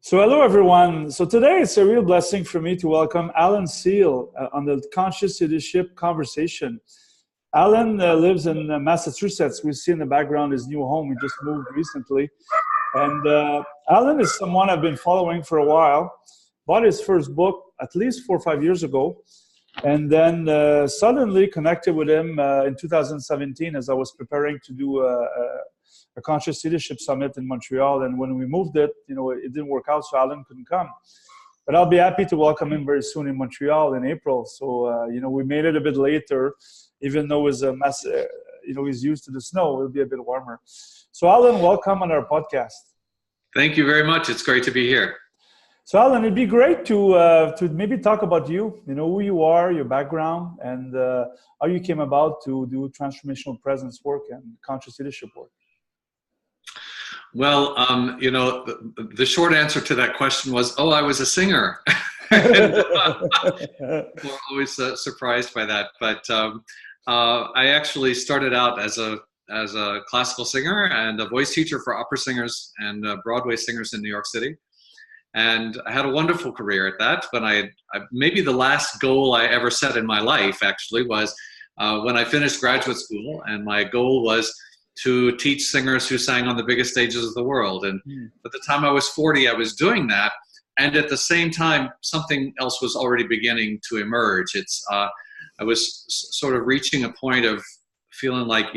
So hello everyone. So today it's a real blessing for me to welcome Alan Seale on the Conscious Leadership Conversation. Alan lives in Massachusetts. We see in the background his new home. He just moved recently. And Alan is someone I've been following for a while. Bought his first book at least 4 or 5 years ago. And then suddenly connected with him in 2017 as I was preparing to do a Conscious Leadership Summit in Montreal. And when we moved it, it didn't work out, so Alan couldn't come. But I'll be happy to welcome him very soon in Montreal in April. So, we made it a bit later, even though it's a mess, he's used to the snow, it'll be a bit warmer. So Alan, welcome on our podcast. Thank you very much. It's great to be here. So Alan, it'd be great to maybe talk about you, who you are, your background, and how you came about to do transformational presence work and conscious leadership work. Well, the short answer to that question was, I was a singer. We're always surprised by that. But I actually started out as a classical singer and a voice teacher for opera singers and Broadway singers in New York City. And I had a wonderful career at that. But I maybe the last goal I ever set in my life actually was when I finished graduate school, and my goal was to teach singers who sang on the biggest stages of the world. And by the time I was 40, I was doing that. And at the same time, something else was already beginning to emerge. I was sort of reaching a point of feeling like,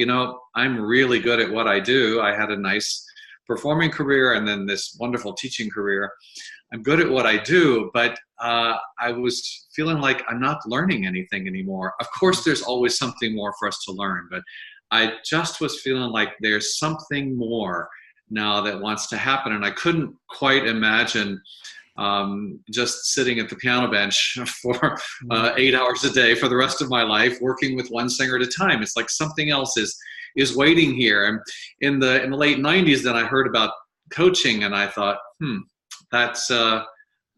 I'm really good at what I do. I had a nice performing career and then this wonderful teaching career. I'm good at what I do, but I was feeling like I'm not learning anything anymore. Of course, there's always something more for us to learn, but I just was feeling like there's something more now that wants to happen. And I couldn't quite imagine just sitting at the piano bench for 8 hours a day for the rest of my life, working with one singer at a time. It's like something else is waiting here. And in the late 90s, then I heard about coaching, and I thought,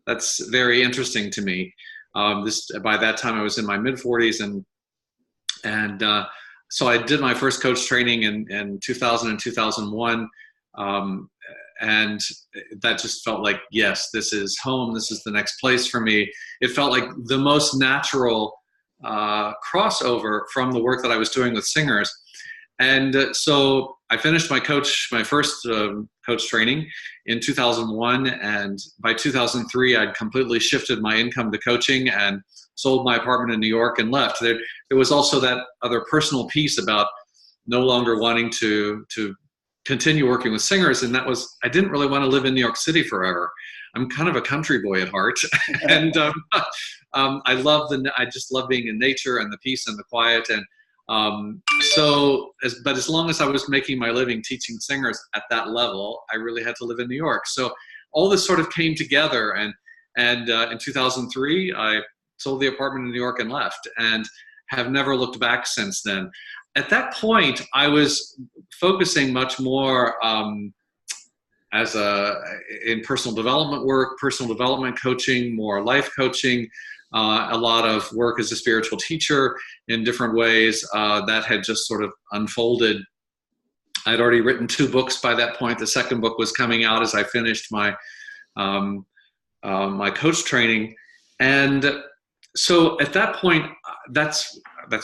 that's very interesting to me. By that time, I was in my mid 40s, and so I did my first coach training in 2000 and 2001, and that just felt like, yes, this is home. This is the next place for me. It felt like the most natural crossover from the work that I was doing with singers. And so I finished my first coach training in 2001, and by 2003, I'd completely shifted my income to coaching and sold my apartment in New York and left. There was also that other personal piece about no longer wanting to continue working with singers, and that was, I didn't really want to live in New York City forever. I'm kind of a country boy at heart, and I just love being in nature and the peace and the quiet, and but as long as I was making my living teaching singers at that level, I really had to live in New York. So all this sort of came together, and in 2003, I sold the apartment in New York and left, and have never looked back since then. At that point, I was focusing much more in personal development work, personal development coaching, more life coaching, a lot of work as a spiritual teacher in different ways that had just sort of unfolded. I'd already written 2 books by that point. The second book was coming out as I finished my my coach training, and so at that point, that's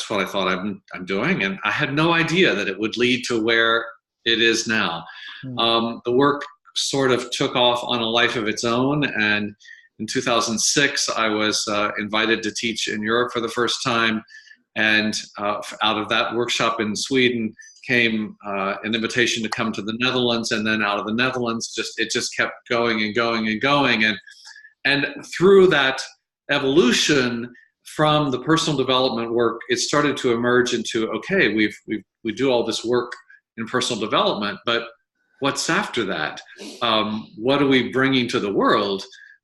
what I thought I'm doing, and I had no idea that it would lead to where it is now. The work sort of took off on a life of its own, and in 2006, I was invited to teach in Europe for the first time, and out of that workshop in Sweden came an invitation to come to the Netherlands, and then out of the Netherlands, it just kept going and going and going, and through that evolution from the personal development work, it started to emerge into, okay, we do all this work in personal development, but what's after that? What are we bringing to the world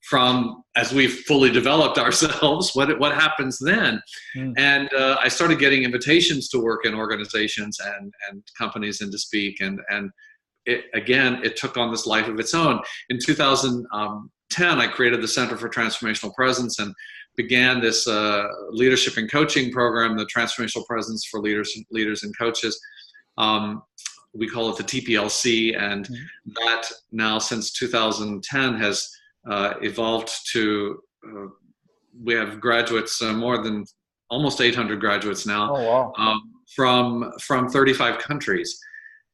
from, as we've fully developed ourselves? What happens then? And I started getting invitations to work in organizations and companies and to speak, and it took on this life of its own. In 2010, I created the Center for Transformational Presence and began this leadership and coaching program, the Transformational Presence for Leaders and Coaches. We call it the TPLC, and that now since 2010 has evolved to, we have graduates, more than almost 800 graduates now, Oh, wow. from 35 countries.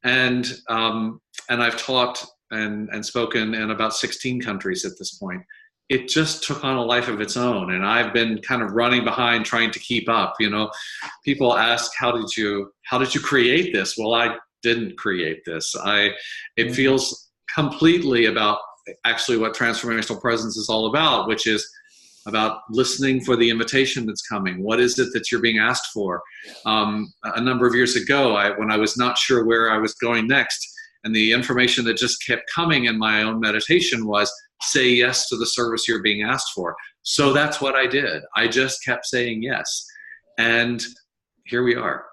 And I've taught and spoken in about 16 countries at this point. It just took on a life of its own, and I've been kind of running behind trying to keep up. People ask, how did you create this? Well, I didn't create this. It feels completely about actually what transformational presence is all about, which is about listening for the invitation that's coming. What is it that you're being asked for? A number of years ago, when I was not sure where I was going next, and the information that just kept coming in my own meditation was, say yes to the service you're being asked for. So that's what I did. I just kept saying yes. And here we are.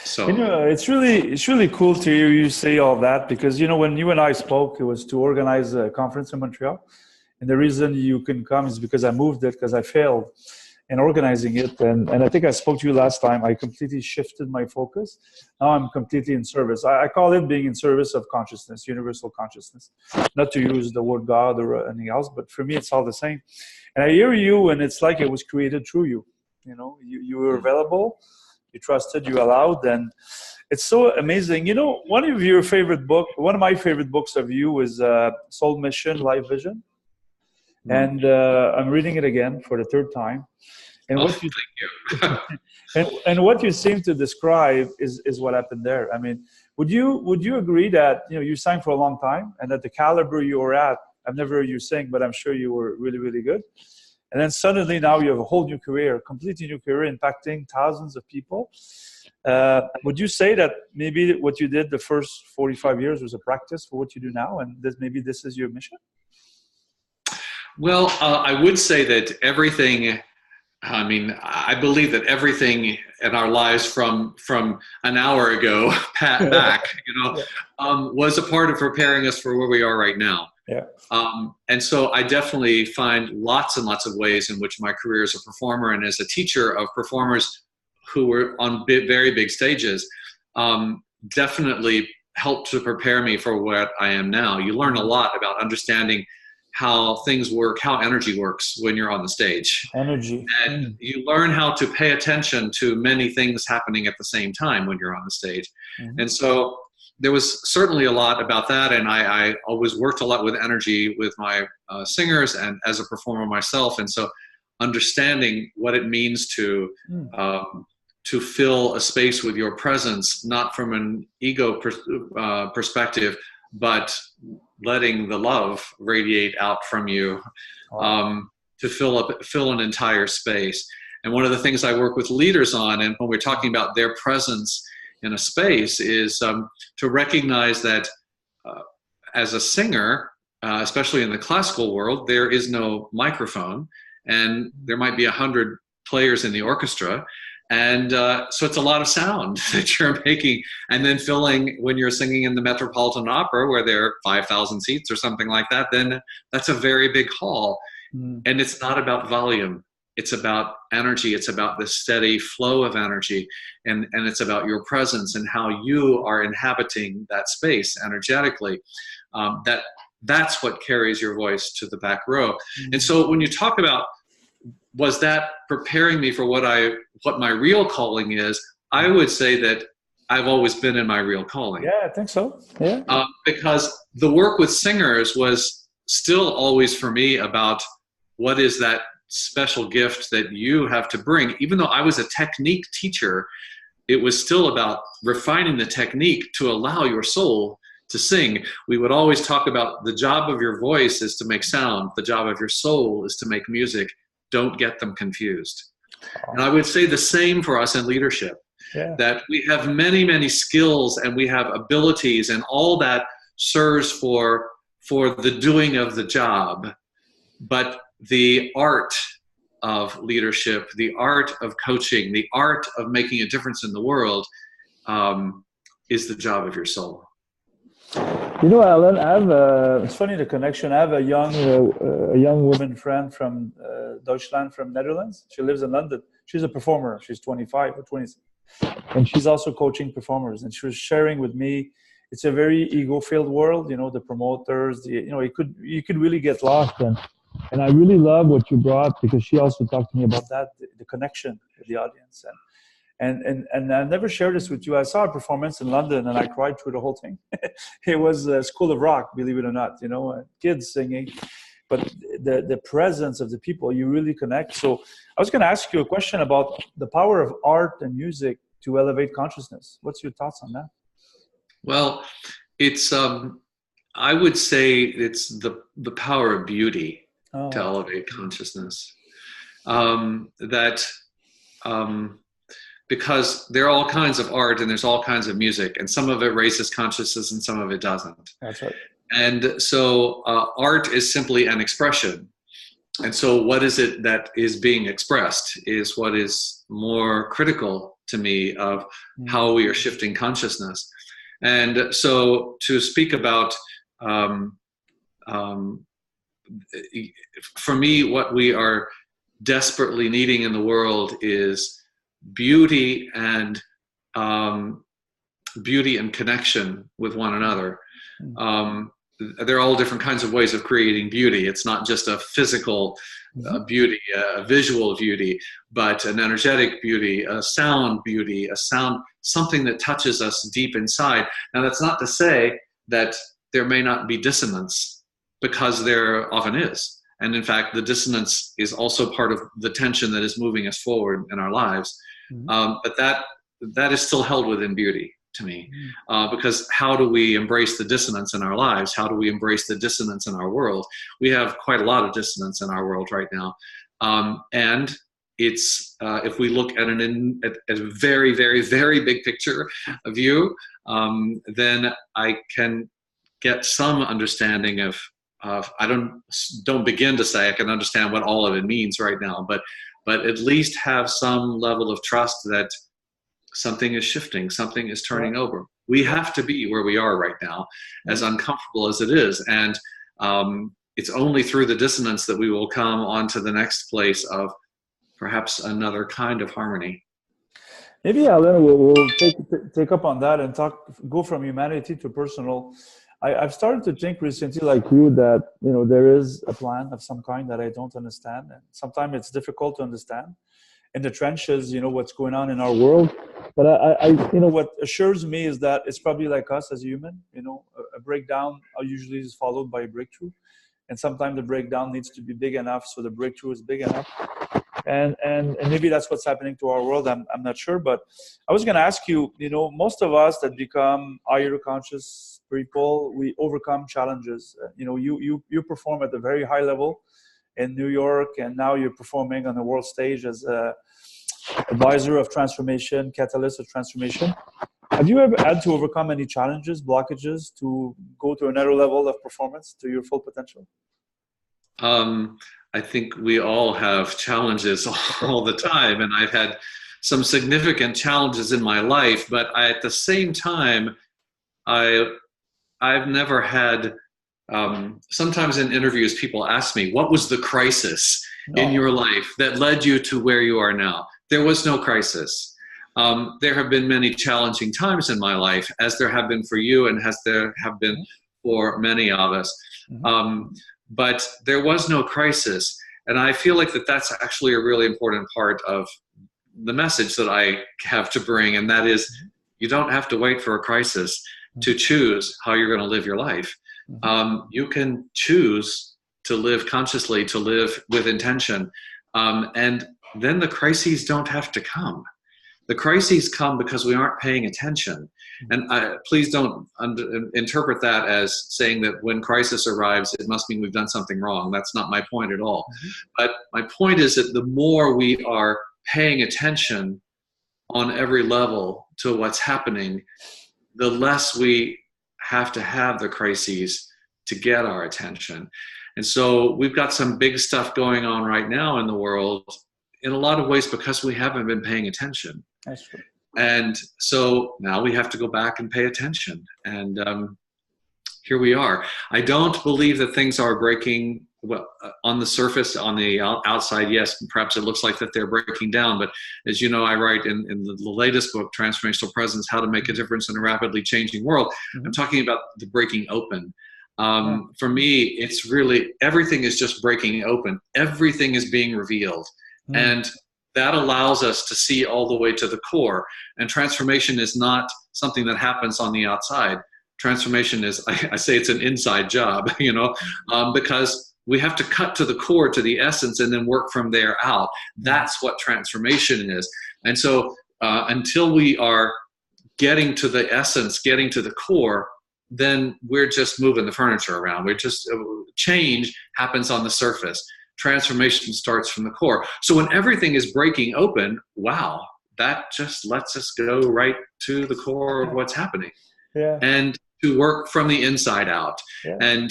So it's really cool to hear you say all that, because when you and I spoke, it was to organize a conference in Montreal, and the reason you couldn't come is because I moved it, because I failed in organizing it, and I think I spoke to you last time. I completely shifted my focus. Now I'm completely in service. I call it being in service of consciousness, universal consciousness. Not to use the word God or anything else, but for me it's all the same. And I hear you, and it's like it was created through you. You were available. You trusted, you allowed, and it's so amazing. One of my favorite books of you is Soul Mission, Life Vision. And I'm reading it again for the third time. And thank you. and what you seem to describe is what happened there. I mean, would you agree that you sang for a long time, and at the caliber you were at, I've never heard you sing, but I'm sure you were really, really good. And then suddenly now you have a whole new career, completely new career, impacting thousands of people. Would you say that maybe what you did the first 45 years was a practice for what you do now, and maybe this is your mission? Well, I would say that I believe that everything in our lives from an hour ago back, was a part of preparing us for where we are right now. Yeah. And so I definitely find lots and lots of ways in which my career as a performer and as a teacher of performers who were on very big stages definitely helped to prepare me for what I am now. You learn a lot about understanding how things work, how energy works when you're on the stage. Energy. And you learn how to pay attention to many things happening at the same time when you're on the stage. Mm-hmm. And so there was certainly a lot about that, and I always worked a lot with energy with my singers and as a performer myself. And so understanding what it means to fill a space with your presence, not from an ego perspective, but letting the love radiate out from you, to fill an entire space. And one of the things I work with leaders on, and when we're talking about their presence in a space, is to recognize that as a singer, especially in the classical world, there is no microphone, and there might be 100 players in the orchestra. And so it's a lot of sound that you're making, and then filling when you're singing in the Metropolitan Opera where there are 5,000 seats or something like that, then that's a very big hall. And it's not about volume. It's about energy. It's about the steady flow of energy. And it's about your presence and how you are inhabiting that space energetically. That's what carries your voice to the back row. And so when you talk about, was that preparing me for what my real calling is, I would say that I've always been in my real calling. Yeah, I think so. Yeah. Because the work with singers was still always for me about what is that special gift that you have to bring. Even though I was a technique teacher, it was still about refining the technique to allow your soul to sing. We would always talk about the job of your voice is to make sound. The job of your soul is to make music. Don't get them confused. And I would say the same for us in leadership, that we have many, many skills and we have abilities, and all that serves for the doing of the job. But the art of leadership, the art of coaching, the art of making a difference in the world is the job of your soul. Alan, it's funny, the connection. I have a young woman friend from Deutschland, from Netherlands. She lives in London. She's a performer. She's 25 or 26. And she's also coaching performers. And she was sharing with me, it's a very ego-filled world, the promoters, you could really get lost. And And I really love what you brought, because she also talked to me about that, the connection with the audience. And I never shared this with you. I saw a performance in London and I cried through the whole thing. It was a School of Rock, believe it or not, kids singing, but the presence of the people, you really connect. So I was going to ask you a question about the power of art and music to elevate consciousness. What's your thoughts on that? Well, it's I would say it's the power of beauty to elevate consciousness. Because there are all kinds of art and there's all kinds of music, and some of it raises consciousness and some of it doesn't. That's right. And so art is simply an expression. And so what is it that is being expressed is what is more critical to me of how we are shifting consciousness. And so to speak about, for me, what we are desperately needing in the world is beauty and connection with one another. There are all different kinds of ways of creating beauty. It's not just a physical beauty, a visual beauty, but an energetic beauty, a sound beauty, something that touches us deep inside. Now, that's not to say that there may not be dissonance, because there often is. And in fact, the dissonance is also part of the tension that is moving us forward in our lives. But that is still held within beauty to me, because how do we embrace the dissonance in our lives? How do we embrace the dissonance in our world? We have quite a lot of dissonance in our world right now. And it's, if we look at a very, very, very big picture view, then I can get some understanding of I don't begin to say I can understand what all of it means right now, but at least have some level of trust that something is shifting, something is turning over. We have to be where we are right now, as uncomfortable as it is. And it's only through the dissonance that we will come on to the next place of perhaps another kind of harmony. Maybe, Alan, we'll take up on that and go from humanity to personal. I've started to think recently, like you, that there is a plan of some kind that I don't understand, and sometimes it's difficult to understand in the trenches, what's going on in our world. But I what assures me is that it's probably like us as a human. A breakdown usually is followed by a breakthrough, and sometimes the breakdown needs to be big enough so the breakthrough is big enough. And maybe that's what's happening to our world. I'm not sure, but I was going to ask you. Most of us that become higher conscious people, we overcome challenges. You perform at a very high level in New York, and now you're performing on the world stage as a advisor of transformation, catalyst of transformation. Have you ever had to overcome any challenges, blockages to go to another level of performance to your full potential? I think we all have challenges all the time, and I've had some significant challenges in my life, but at the same time, I've never had, sometimes in interviews, people ask me, what was the crisis in your life that led you to where you are now? There was no crisis. There have been many challenging times in my life, as there have been for you and as there have been for many of us. But there was no crisis. And I feel like that's actually a really important part of the message that I have to bring. And that is, you don't have to wait for a crisis to choose how you're going to live your life. You can choose to live consciously, to live with intention. And then the crises don't have to come. The crises come because we aren't paying attention. And please don't interpret that as saying that when crisis arrives, it must mean we've done something wrong. That's not my point at all. But my point is that the more we are paying attention on every level to what's happening, the less we have to have the crises to get our attention. And so we've got some big stuff going on right now in the world, in a lot of ways because we haven't been paying attention. That's true. And so now we have to go back and pay attention. And here we are. I don't believe that things are breaking, well, on the surface, on the outside, yes, perhaps it looks like that they're breaking down. But as you know, I write in the latest book, Transformational Presence, How to Make a Difference in a Rapidly Changing World. I'm talking about the breaking open. For me, it's really, everything is just breaking open. Everything is being revealed. And that allows us to see all the way to the core. And transformation is not something that happens on the outside. Transformation is, I say it's an inside job, because we have to cut to the core, to the essence, and then work from there out. That's what transformation is. And so until we are getting to the essence, getting to the core, then we're just moving the furniture around. We're just, change happens on the surface. Transformation starts from the core. So when everything is breaking open, wow, that just lets us go right to the core of what's happening. Yeah. And to work from the inside out. Yeah. And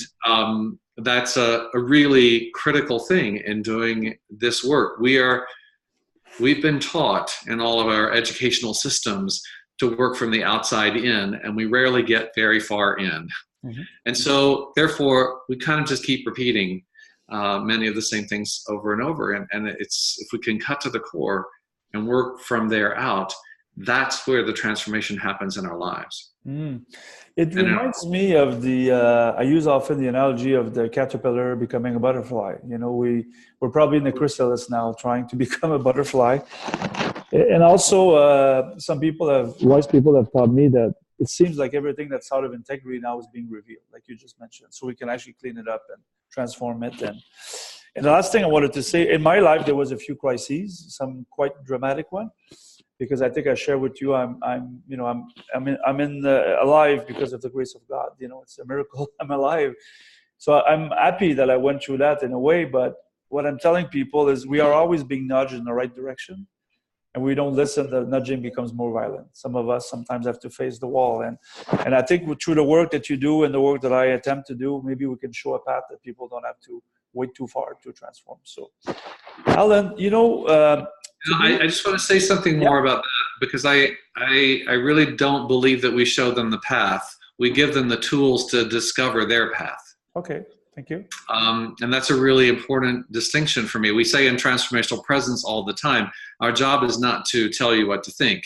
that's a really critical thing in doing this work. We've been taught in all of our educational systems to work from the outside in, and we rarely get very far in. And so therefore we kind of just keep repeating many of the same things over and over. And it's, if we can cut to the core and work from there out, that's where the transformation happens in our lives. It reminds me of the, I use often the analogy of the caterpillar becoming a butterfly. We're probably in the chrysalis now trying to become a butterfly. And also wise people have taught me that it seems like everything that's out of integrity now is being revealed, like you just mentioned. So we can actually clean it up and transform it. And the last thing I wanted to say, in my life, there was a few crises, some quite dramatic one, because I think I share with you, I'm alive because of the grace of God. It's a miracle I'm alive. So I'm happy that I went through that in a way. But what I'm telling people is we are always being nudged in the right direction. And we don't listen, the nudging becomes more violent. Some of us sometimes have to face the wall. And I think through the work that you do and the work that I attempt to do, maybe we can show a path that people don't have to wait too far to transform. So, Alan, I just want to say something more about that, because I really don't believe that we show them the path. We give them the tools to discover their path. Okay. Thank you. And that's a really important distinction for me. We say in transformational presence all the time, our job is not to tell you what to think.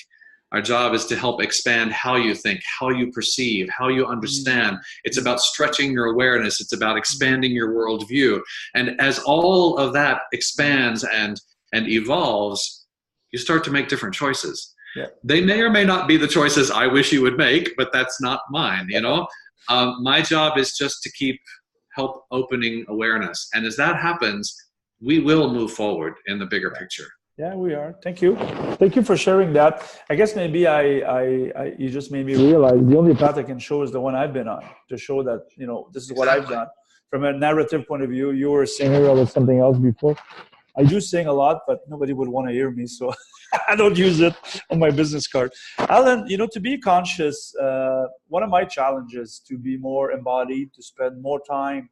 Our job is to help expand how you think, how you perceive, how you understand. It's about stretching your awareness. It's about expanding your worldview. And as all of that expands and evolves, you start to make different choices. Yeah. They may or may not be the choices I wish you would make, but that's not mine, My job is just to help opening awareness. And as that happens, we will move forward in the bigger picture. Yeah, we are. Thank you. Thank you for sharing that. I guess maybe you just made me realize the only path I can show is the one I've been on, to show that, this is what I've done. From a narrative point of view, you were a singer, I was something else before. I do sing a lot, but nobody would want to hear me, so I don't use it on my business card. Alan, to be conscious, one of my challenges to be more embodied, to spend more time,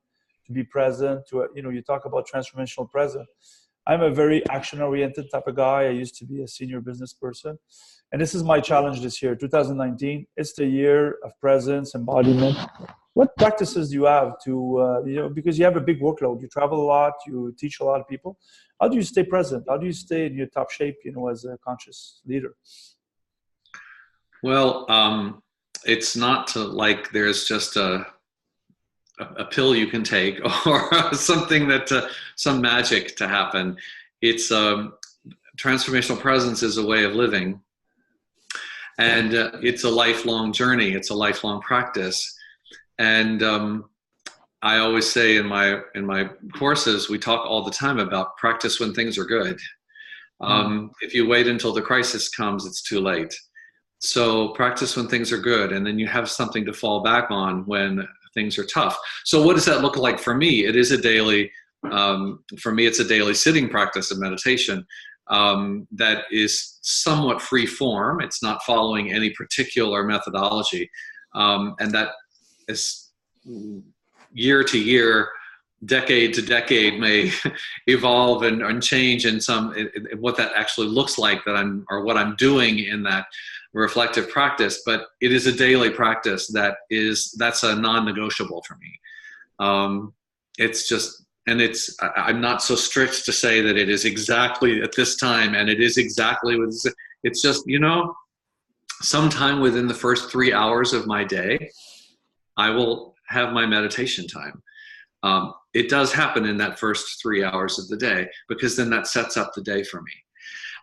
to be present, you talk about transformational presence. I'm a very action-oriented type of guy. I used to be a senior business person. And this is my challenge this year, 2019. It's the year of presence, embodiment. What practices do you have to, because you have a big workload, you travel a lot, you teach a lot of people. How do you stay present? How do you stay in your top shape, as a conscious leader? Well, it's not like there's just a pill you can take or something that some magic to happen. It's transformational presence is a way of living, and it's a lifelong journey. It's a lifelong practice. And I always say in my courses, we talk all the time about practice when things are good. If you wait until the crisis comes, it's too late. So practice when things are good, and then you have something to fall back on when things are tough. So what does that look like for me? It is a daily, for me, it's a daily sitting practice of meditation that is somewhat free form. It's not following any particular methodology. And that is year to year, decade to decade may evolve and change in what that actually looks like what I'm doing in that reflective practice. But it is a daily practice that's a non-negotiable for me. It's just, and I'm not so strict to say that it is exactly at this time and it is exactly with, it's just, sometime within the first 3 hours of my day, I will have my meditation time. It does happen in that first 3 hours of the day, because then that sets up the day for me.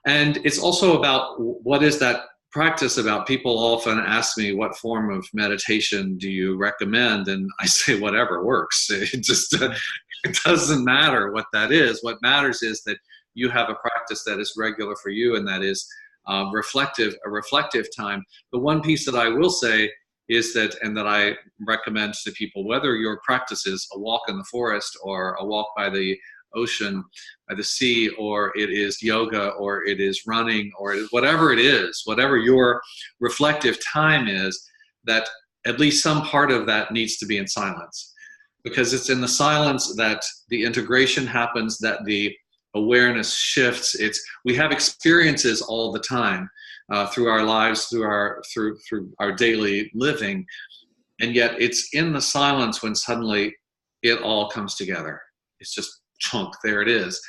And it's also about, what is that practice about? People often ask me, what form of meditation do you recommend? And I say, whatever works. It just, it doesn't matter what that is. What matters is that you have a practice that is regular for you, and that is a reflective time. The one piece that I will say is that, and that I recommend to people, whether your practice is a walk in the forest, or a walk by the ocean, by the sea, or it is yoga, or it is running, or whatever it is, whatever your reflective time is, that at least some part of that needs to be in silence. Because it's in the silence that the integration happens, that the awareness shifts. We have experiences all the time, through our lives, through our daily living, and yet it's in the silence when suddenly it all comes together. It's just chunk, there it is.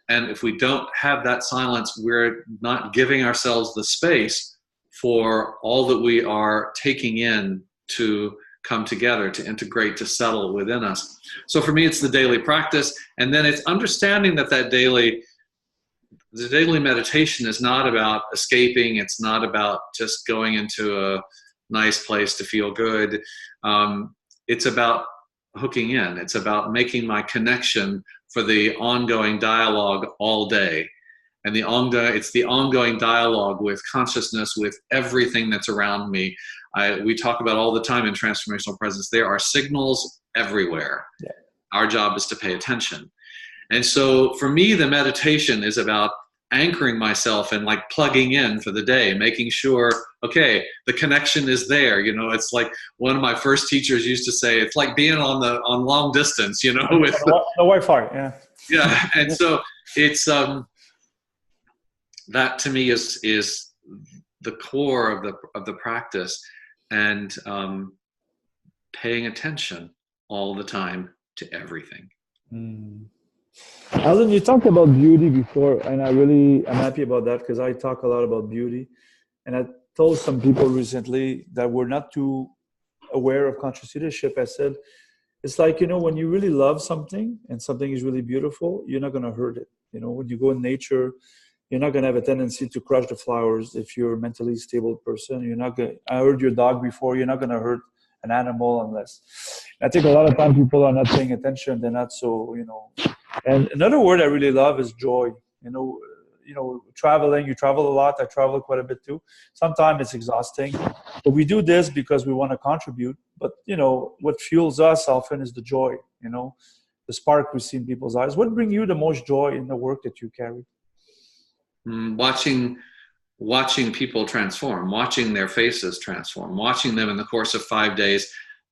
And if we don't have that silence, we're not giving ourselves the space for all that we are taking in to come together, to integrate, to settle within us. So for me, it's the daily practice, and then it's understanding that the daily meditation is not about escaping. It's not about just going into a nice place to feel good. It's about hooking in. It's about making my connection for the ongoing dialogue all day. And it's the ongoing dialogue with consciousness, with everything that's around me. We talk about all the time in Transformational Presence, there are signals everywhere. Yeah. Our job is to pay attention. And so for me, the meditation is about anchoring myself and like plugging in for the day, making sure, okay, the connection is there. You know, it's like one of my first teachers used to say, it's like being on long distance, you know, with the Wi-Fi. Yeah. Yeah. And so it's, that to me is the core of the practice, and paying attention all the time to everything. Alan, you talked about beauty before, and I'm happy about that, because I talk a lot about beauty. And I told some people recently that we're not too aware of conscious leadership. I said, it's like, you know, when you really love something and something is really beautiful, you're not going to hurt it. You know, when you go in nature, you're not going to have a tendency to crush the flowers. If you're a mentally stable person, you're not going to, I heard your dog before, you're not going to hurt an animal unless, I think a lot of time people are not paying attention. They're not so, you know. And another word I really love is joy. You know, traveling, you travel a lot. I travel quite a bit too. Sometimes it's exhausting, but we do this because we want to contribute. But, you know, what fuels us often is the joy, you know, the spark we see in people's eyes. What brings you the most joy in the work that you carry? Watching people transform, watching their faces transform, watching them in the course of 5 days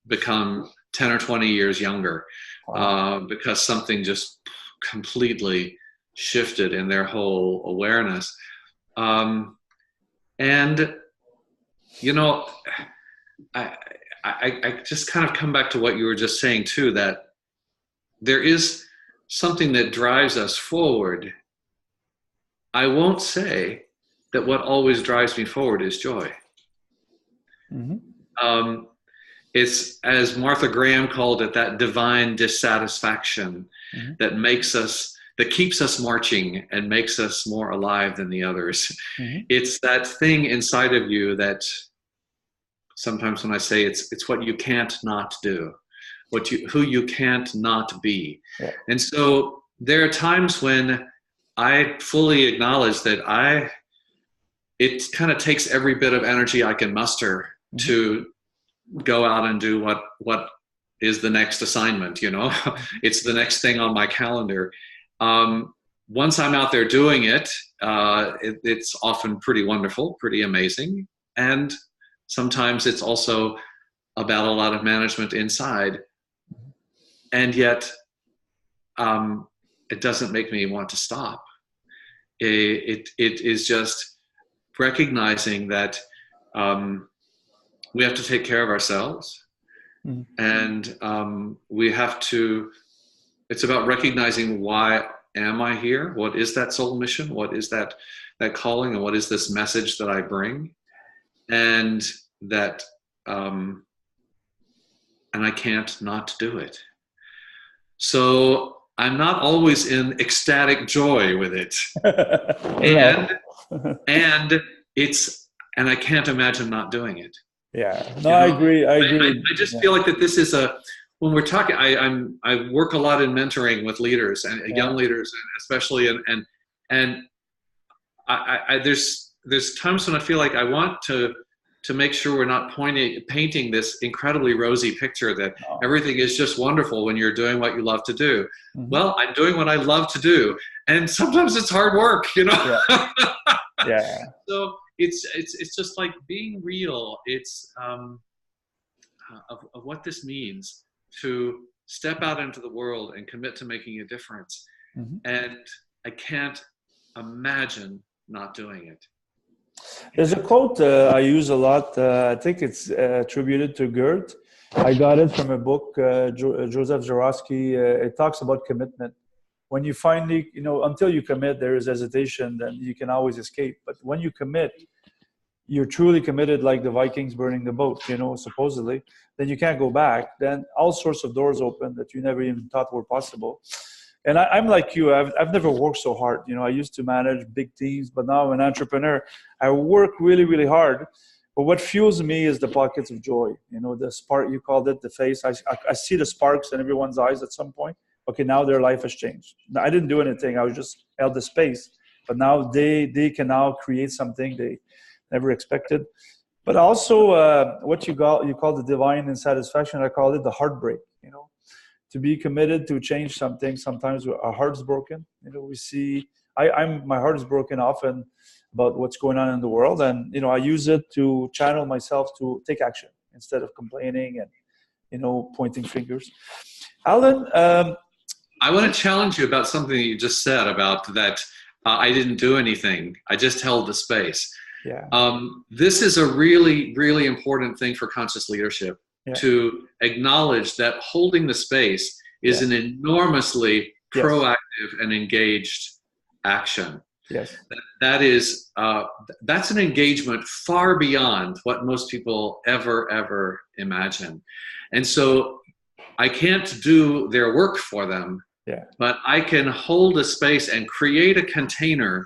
become 10 or 20 years younger. Wow. Because something just completely shifted in their whole awareness. And, you know, I just kind of come back to what you were just saying too, that there is something that drives us forward. I won't say that what always drives me forward is joy. Mm-hmm. It's, as Martha Graham called it, that divine dissatisfaction mm-hmm. that keeps us marching and makes us more alive than the others. Mm-hmm. It's that thing inside of you that sometimes when I say it's what you can't not do, who you can't not be. Yeah. And so there are times when I fully acknowledge that it kind of takes every bit of energy I can muster mm-hmm. to go out and do what is the next assignment, you know. It's the next thing on my calendar. Once I'm out there doing it, it's often pretty wonderful, pretty amazing. And sometimes it's also about a lot of management inside. And yet, it doesn't make me want to stop. It is just recognizing that we have to take care of ourselves, mm-hmm. and we have to. It's about recognizing, why am I here? What is that soul mission? What is that calling? And what is this message that I bring? And that and I can't not do it. So I'm not always in ecstatic joy with it. No. And it's, and I can't imagine not doing it. Yeah. No, You I know, agree. I agree. I just Yeah. feel like that this is a, when we're talking, I work a lot in mentoring with leaders and Yeah. young leaders, especially, and there's times when I feel like I want to make sure we're not painting this incredibly rosy picture that No. everything is just wonderful when you're doing what you love to do. Mm-hmm. Well, I'm doing what I love to do, and sometimes it's hard work, you know. Yeah. Yeah. So it's just like being real. It's of what this means to step out into the world and commit to making a difference. Mm-hmm. And I can't imagine not doing it. There's a quote I use a lot. I think it's attributed to Gert. I got it from a book, Joseph Jarosky. It talks about commitment. When you finally, until you commit, there is hesitation, then you can always escape. But when you commit, you're truly committed, like the Vikings burning the boat, supposedly, then you can't go back. Then all sorts of doors open that you never even thought were possible. And I'm like you. I've never worked so hard. I used to manage big teams, but now I'm an entrepreneur. I work really, really hard. But what fuels me is the pockets of joy. The spark, you called it, the face. I see the sparks in everyone's eyes at some point. Okay, now their life has changed. Now, I didn't do anything. I was just held the space. But now they can now create something they never expected. But also what you call the divine insatisfaction, I call it the heartbreak. To be committed to change something, sometimes our heart's broken. We see, my heart is broken often about what's going on in the world, and I use it to channel myself to take action instead of complaining and pointing fingers. Alan, I want to challenge you about something that you just said about that. I didn't do anything. I just held the space. Yeah. This is a really, really important thing for conscious leadership. Yeah. To acknowledge that holding the space is an enormously proactive and engaged action. Yes. That's an engagement far beyond what most people ever imagine. And so I can't do their work for them, but I can hold a space and create a container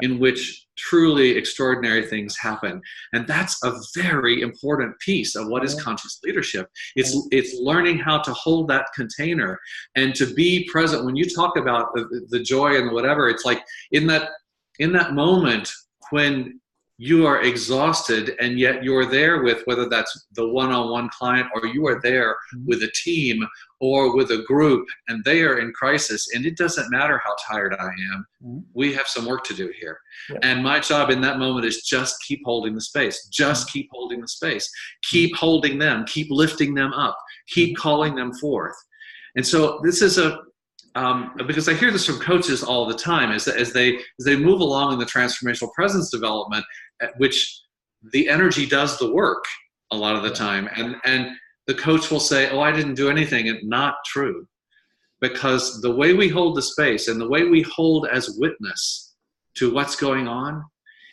in which truly extraordinary things happen. And that's a very important piece of what is conscious leadership. It's learning how to hold that container and to be present. When you talk about the joy and whatever, it's like in that moment when you are exhausted and yet you're there with, whether that's the one-on-one client or you are there with a team or with a group and they are in crisis, and it doesn't matter how tired I am, we have some work to do here. And my job in that moment is just keep holding the space, just keep holding the space, keep holding them, keep lifting them up, keep calling them forth. And so this is because I hear this from coaches all the time, as they move along in the transformational presence development, which the energy does the work a lot of the time, and the coach will say, "Oh, I didn't do anything," and not true, because the way we hold the space and the way we hold as witness to what's going on,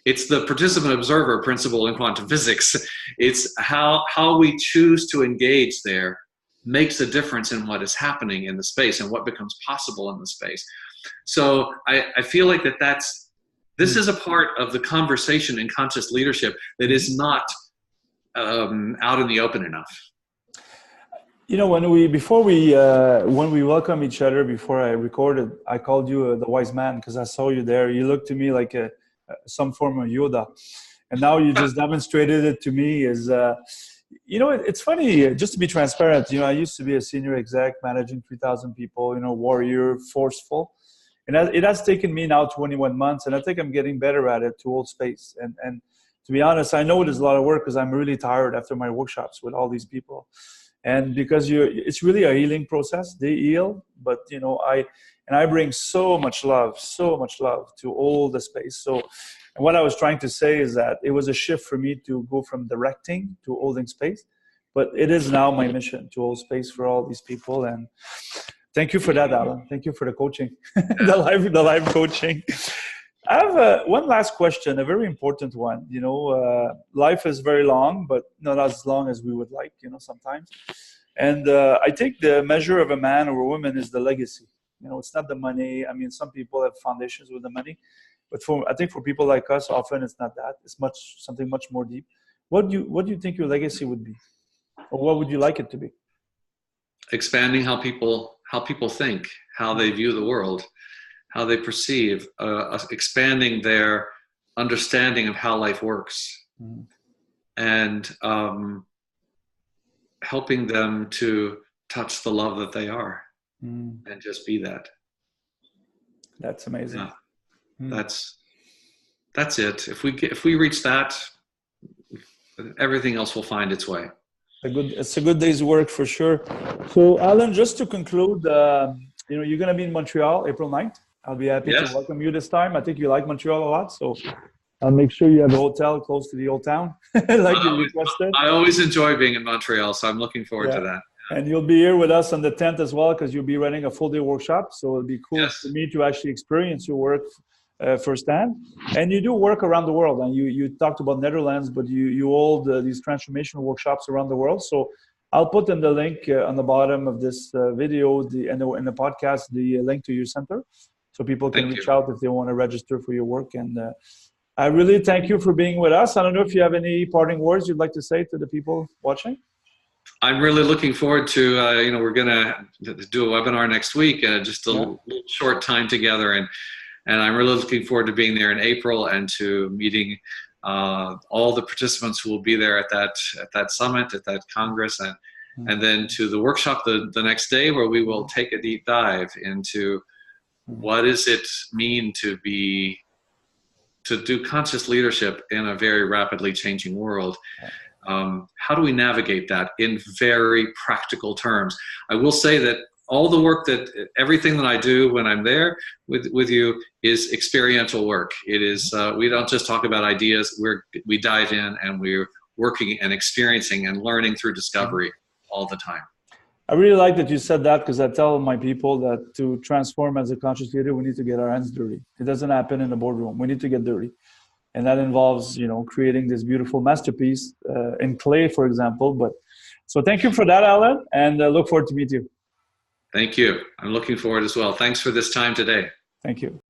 it's the participant observer principle in quantum physics. It's how we choose to engage there makes a difference in what is happening in the space and what becomes possible in the space. So I feel like this is a part of the conversation in conscious leadership that is not out in the open enough. When we welcome each other before I recorded, I called you the wise man because I saw you there. You looked to me like some form of Yoda, and now you just demonstrated it to me as it's funny, just to be transparent, I used to be a senior exec managing 3,000 people, warrior, forceful. And it has taken me now 21 months, and I think I'm getting better at it to hold space. And to be honest, I know it is a lot of work because I'm really tired after my workshops with all these people. And because it's really a healing process. They heal, but I bring so much love to hold the space. So what I was trying to say is that it was a shift for me to go from directing to holding space, but it is now my mission to hold space for all these people. And thank you for that, Alan. Thank you for the coaching, the live coaching. I have one last question, a very important one. Life is very long, but not as long as we would like, sometimes. And I think the measure of a man or a woman is the legacy. You know, it's not the money. I mean, some people have foundations with the money, but I think for people like us, often it's not that. It's something much more deep. What do you think your legacy would be, or what would you like it to be? Expanding how people think, how they view the world, how they perceive, expanding their understanding of how life works, and helping them to touch the love that they are, and just be that. That's amazing. Yeah. That's it. If we reach that, everything else will find its way. It's a good day's work for sure. So, Alan, just to conclude, you're going to be in Montreal April 9th. I'll be happy to welcome you this time. I think you like Montreal a lot, so I'll make sure you have a hotel close to the old town, like you requested. I always enjoy being in Montreal, so I'm looking forward to that. And you'll be here with us on the 10th as well, because you'll be running a full-day workshop. So it'll be cool for me to actually experience your work firsthand. And you do work around the world. And you talked about Netherlands, but you hold these transformational workshops around the world. So I'll put in the link on the bottom of this video, in the podcast, the link to your center, so people can reach out if they want to register for your work. And I really thank you for being with us. I don't know if you have any parting words you'd like to say to the people watching. I'm really looking forward to, we're going to do a webinar next week, just a little short time together. And I'm really looking forward to being there in April and to meeting all the participants who will be there at that summit, at that Congress, and then to the workshop the next day, where we will take a deep dive into what does it mean to do conscious leadership in a very rapidly changing world. How do we navigate that in very practical terms? I will say that all the work everything that I do when I'm there with you is experiential work. It is, we don't just talk about ideas, we dive in and we're working and experiencing and learning through discovery all the time. I really like that you said that, because I tell my people that to transform as a conscious leader, we need to get our hands dirty. It doesn't happen in the boardroom. We need to get dirty. And that involves, creating this beautiful masterpiece in clay, for example. So thank you for that, Alan, and look forward to meet you. Thank you. I'm looking forward as well. Thanks for this time today. Thank you.